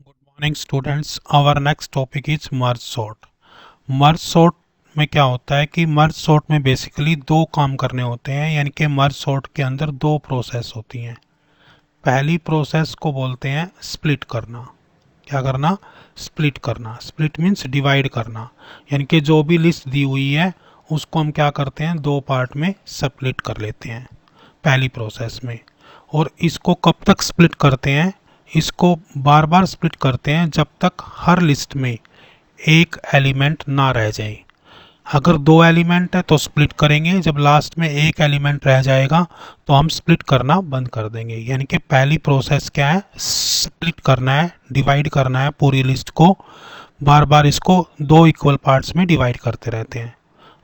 Good morning students. Our next topic is merge sort. Merge sort में क्या होता है कि मर्ज सॉर्ट में बेसिकली दो काम करने होते हैं, यानी कि मर्ज सॉर्ट के अंदर दो प्रोसेस होती हैं। पहली प्रोसेस को बोलते हैं स्प्लिट करना। क्या करना? स्प्लिट करना। स्प्लिट मीन्स डिवाइड करना, यानी कि जो भी लिस्ट दी हुई है उसको हम क्या करते हैं, दो पार्ट में स्प्लिट कर लेते हैं पहली प्रोसेस में। और इसको कब तक स्प्लिट करते हैं? इसको बार बार स्प्लिट करते हैं जब तक हर लिस्ट में एक एलिमेंट ना रह जाए। अगर दो एलिमेंट है तो स्प्लिट करेंगे, जब लास्ट में एक एलिमेंट रह जाएगा तो हम स्प्लिट करना बंद कर देंगे। यानी कि पहली प्रोसेस क्या है? स्प्लिट करना है, डिवाइड करना है पूरी लिस्ट को। बार बार इसको दो इक्वल पार्ट्स में डिवाइड करते रहते हैं।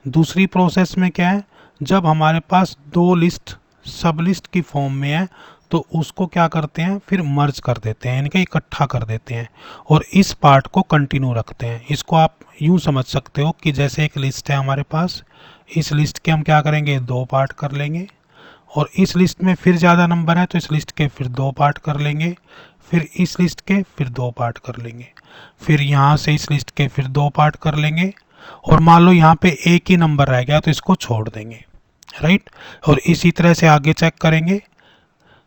दूसरी प्रोसेस में क्या है? जब हमारे पास दो लिस्ट सब लिस्ट की फॉर्म में है तो उसको क्या करते हैं, फिर मर्ज कर देते हैं, यानी कि इकट्ठा कर देते हैं और इस पार्ट को कंटिन्यू रखते हैं। इसको आप यूं समझ सकते हो कि जैसे एक लिस्ट है हमारे पास, इस लिस्ट के हम क्या करेंगे, दो पार्ट कर लेंगे। और इस लिस्ट में फिर ज़्यादा नंबर है तो इस लिस्ट के फिर दो पार्ट कर लेंगे, फिर इस लिस्ट के फिर दो पार्ट कर लेंगे, फिर यहाँ से इस लिस्ट के फिर दो पार्ट कर लेंगे। और मान लो यहाँ पे एक ही नंबर रह गया तो इसको छोड़ देंगे, राइट। और इसी तरह से आगे चेक करेंगे,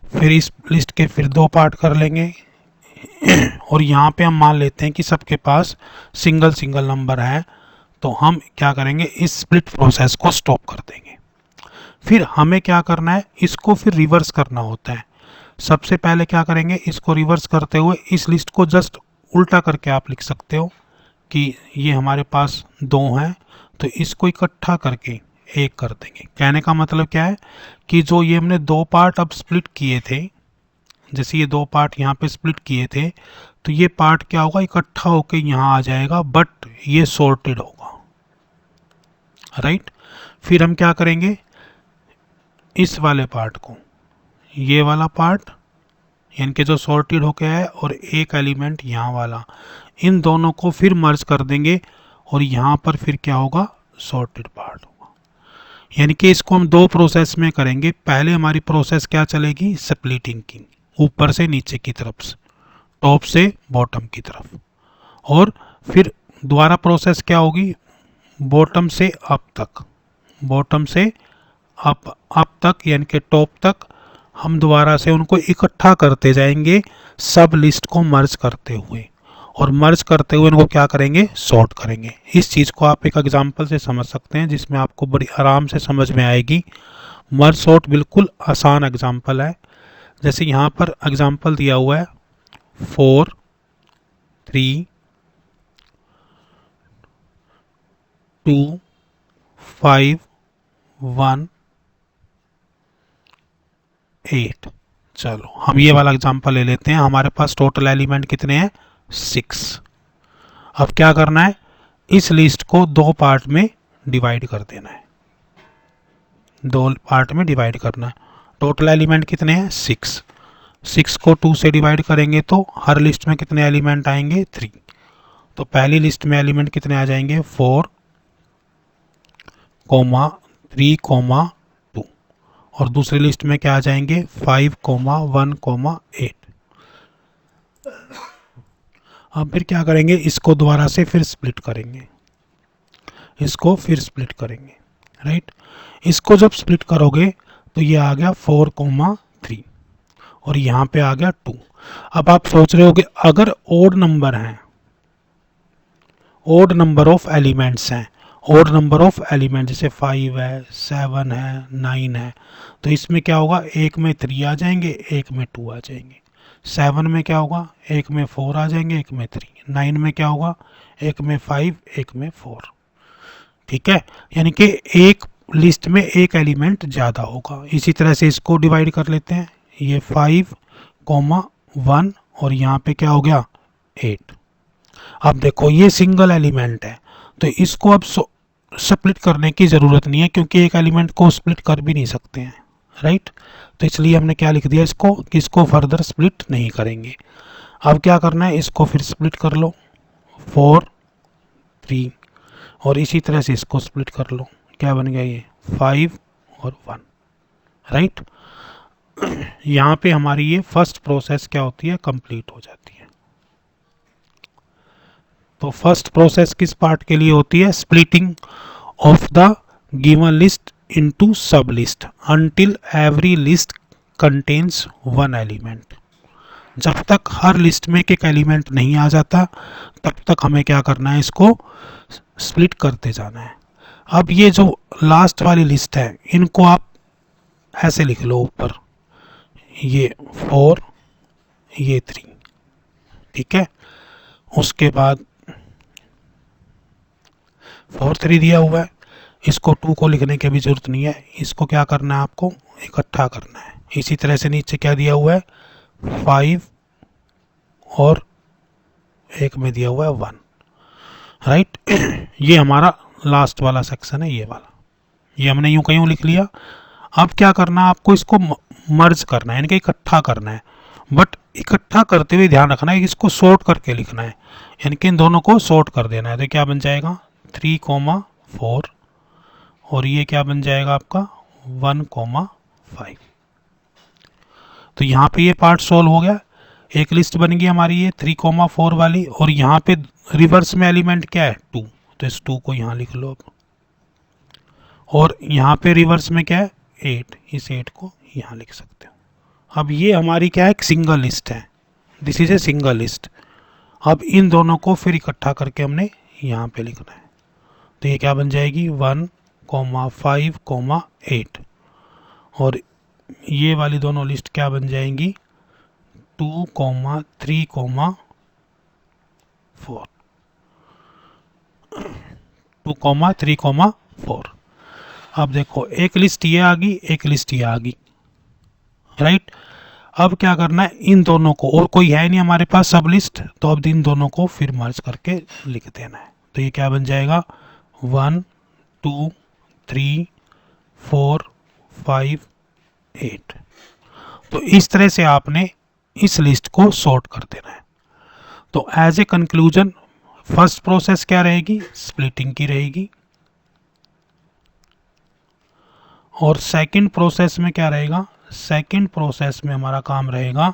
फिर इस लिस्ट के फिर दो पार्ट कर लेंगे। और यहाँ पे हम मान लेते हैं कि सबके पास सिंगल सिंगल नंबर है, तो हम क्या करेंगे, इस स्प्लिट प्रोसेस को स्टॉप कर देंगे। फिर हमें क्या करना है, इसको फिर रिवर्स करना होता है। सबसे पहले क्या करेंगे, इसको रिवर्स करते हुए इस लिस्ट को जस्ट उल्टा करके आप लिख सकते हो कि ये हमारे पास दो हैं तो इसको इकट्ठा करके एक कर देंगे। कहने का मतलब क्या है कि जो ये हमने दो पार्ट अब स्प्लिट किए थे, जैसे ये दो पार्ट यहाँ पे स्प्लिट किए थे, तो ये पार्ट क्या होगा, इकट्ठा होके यहाँ आ जाएगा, बट ये सॉर्टेड होगा, राइट। फिर हम क्या करेंगे, इस वाले पार्ट को, ये वाला पार्ट यानी कि जो सॉर्टेड होके है और एक एलिमेंट यहाँ वाला, इन दोनों को फिर मर्ज कर देंगे और यहाँ पर फिर क्या होगा, सॉर्टेड पार्ट होगा। यानी कि इसको हम दो प्रोसेस में करेंगे। पहले हमारी प्रोसेस क्या चलेगी, स्प्लिटिंग की, ऊपर से नीचे की तरफ से, टॉप से बॉटम की तरफ। और फिर दोबारा प्रोसेस क्या होगी, बॉटम से अप तक, बॉटम से अप तक यानी कि टॉप तक हम दोबारा से उनको इकट्ठा करते जाएंगे, सब लिस्ट को मर्ज करते हुए। और मर्ज करते हुए इनको क्या करेंगे, सॉर्ट करेंगे। इस चीज़ को आप एक एग्जांपल से समझ सकते हैं जिसमें आपको बड़ी आराम से समझ में आएगी। मर्ज सॉर्ट बिल्कुल आसान एग्जांपल है। जैसे यहाँ पर एग्जांपल दिया हुआ है 4 3 2 5 1 8। चलो हम ये वाला एग्जांपल ले लेते हैं। हमारे पास टोटल एलिमेंट कितने हैं, 6। अब क्या करना है, इस लिस्ट को दो पार्ट में डिवाइड कर देना है, दो पार्ट में डिवाइड करना है। टोटल एलिमेंट कितने हैं, 6। 6 को 2 से डिवाइड करेंगे तो हर लिस्ट में कितने एलिमेंट आएंगे, 3। तो पहली लिस्ट में एलिमेंट कितने आ जाएंगे, 4 कोमा 3 कोमा 2। और दूसरी लिस्ट में क्या आ जाएंगे, 5 कोमा 1 कोमा 8। अब फिर क्या करेंगे, इसको दोबारा से फिर स्प्लिट करेंगे, इसको फिर स्प्लिट करेंगे, राइट। इसको जब स्प्लिट करोगे तो ये आ गया 4 कोमा 3 और यहाँ पे आ गया 2। अब आप सोच रहे हो कि अगर ओड नंबर हैं, ओड नंबर ऑफ एलिमेंट्स हैं, ओड नंबर ऑफ एलिमेंट जैसे 5 है, 7 है, 9 है, तो इसमें क्या होगा, एक में 3 आ जाएंगे, एक में 2 आ जाएंगे। 7 में क्या होगा, एक में 4 आ जाएंगे, एक में 3। 9 में क्या होगा, एक में 5, एक में 4। ठीक है, यानी कि एक लिस्ट में एक एलिमेंट ज़्यादा होगा। इसी तरह से इसको डिवाइड कर लेते हैं, ये 5 कोमा 1 और यहाँ पे क्या हो गया, 8। अब देखो ये सिंगल एलिमेंट है तो इसको अब स्प्लिट करने की ज़रूरत नहीं है, क्योंकि एक एलिमेंट को स्प्लिट कर भी नहीं सकते हैं, राइट। तो इसलिए हमने क्या लिख दिया इसको, कि इसको फर्दर स्प्लिट नहीं करेंगे। अब क्या करना है, इसको फिर स्प्लिट कर लो, 4 3, और इसी तरह से इसको स्प्लिट कर लो, क्या बन गया ये, 5 और 1, राइट। यहाँ पे हमारी ये फर्स्ट प्रोसेस क्या होती है, कंप्लीट हो जाती है। तो फर्स्ट प्रोसेस किस पार्ट के लिए होती है? Splitting of the given list into सब list until every list contains one element. जब तक हर लिस्ट में एक एलिमेंट नहीं आ जाता तब तक हमें क्या करना है? इसको स्प्लिट करते जाना है। अब ये जो लास्ट वाली लिस्ट है इनको आप ऐसे लिख लो ऊपर, ये 4 ये 3, ठीक है। उसके बाद 4 3 दिया हुआ है, इसको 2 को लिखने की भी जरूरत नहीं है, इसको क्या करना है? आपको इकट्ठा करना है। इसी तरह से नीचे क्या दिया हुआ है? 5 और एक में दिया हुआ है 1, राइट। ये हमारा लास्ट वाला सेक्शन है, ये वाला, ये हमने यूं कहीं लिख लिया। अब क्या करना है? आपको इसको मर्ज करना है, यानी कि इकट्ठा करना है। बट इकट्ठा करते हुए ध्यान रखना है कि इसको सॉर्ट करके लिखना है, यानी कि इन दोनों को सॉर्ट कर देना है। तो क्या बन जाएगा? 3, 4 और ये क्या बन जाएगा आपका? 1, 5। तो यहाँ पे ये पार्ट सोल्व हो गया। एक लिस्ट बन गई हमारी ये 3, 4 वाली, और यहाँ पे रिवर्स में एलिमेंट क्या है? 2, तो इस 2 को यहाँ लिख लो अब। और यहाँ पे रिवर्स में क्या है? 8, इस 8 को यहाँ लिख सकते हो। अब ये हमारी क्या है? एक सिंगल लिस्ट है, this is a single list. अब इन दोनों को फिर इकट्ठा करके हमने यहाँ पे लिखना है। तो ये क्या बन जाएगी? 1, 5, 8, और ये वाली दोनों लिस्ट क्या बन जाएंगी? 2, 3, 4, 2, 3, 4। अब देखो एक लिस्ट ये आ गई, एक लिस्ट ये आ गई, राइट। अब क्या करना है? इन दोनों को, और कोई है नहीं हमारे पास सब लिस्ट, तो अब इन दोनों को फिर मर्ज करके लिख देना है। तो ये क्या बन जाएगा? 1, 2, 3, 4, 5, 8। तो इस तरह से आपने इस लिस्ट को सॉर्ट कर देना है। तो as a conclusion first process क्या रहेगी? स्प्लिटिंग की रहेगी। और सेकंड प्रोसेस में क्या रहेगा? सेकंड प्रोसेस में हमारा काम रहेगा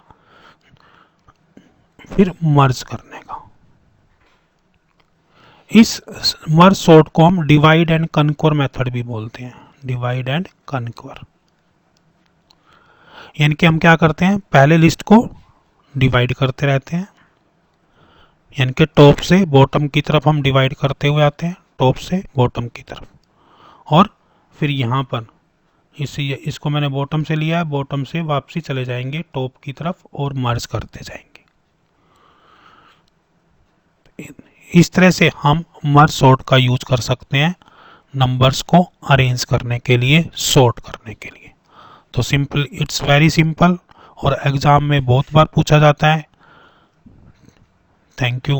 फिर मर्ज करने का। इस मर्ज सॉर्ट को हम डिवाइड एंड कनक्वर मेथड भी बोलते हैं, डिवाइड एंड कनक्वर। यानी कि हम क्या करते हैं? पहले लिस्ट को डिवाइड करते रहते हैं, यानी कि टॉप से बॉटम की तरफ हम डिवाइड करते हुए आते हैं, टॉप से बॉटम की तरफ। और फिर यहाँ पर इसको मैंने बॉटम से लिया है, बॉटम से वापसी चले जाएंगे टॉप की तरफ और मर्ज करते जाएंगे। इस तरह से हम मर्ज सॉर्ट का यूज कर सकते हैं नंबर्स को अरेंज करने के लिए, सॉर्ट करने के लिए। तो सिंपल, इट्स वेरी सिंपल, और एग्जाम में बहुत बार पूछा जाता है। Thank you.